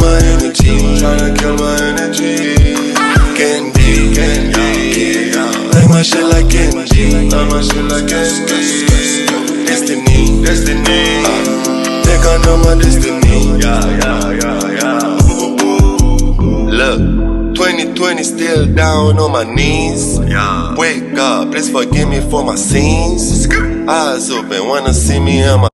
my energy, tryna kill my energy. Candy, candy, like my shit like candy, like my shit like candy. Destiny, destiny, think I know my destiny. Look, 2020 still down on my knees. Wake up, please forgive me for my sins. Eyes open, wanna see me in my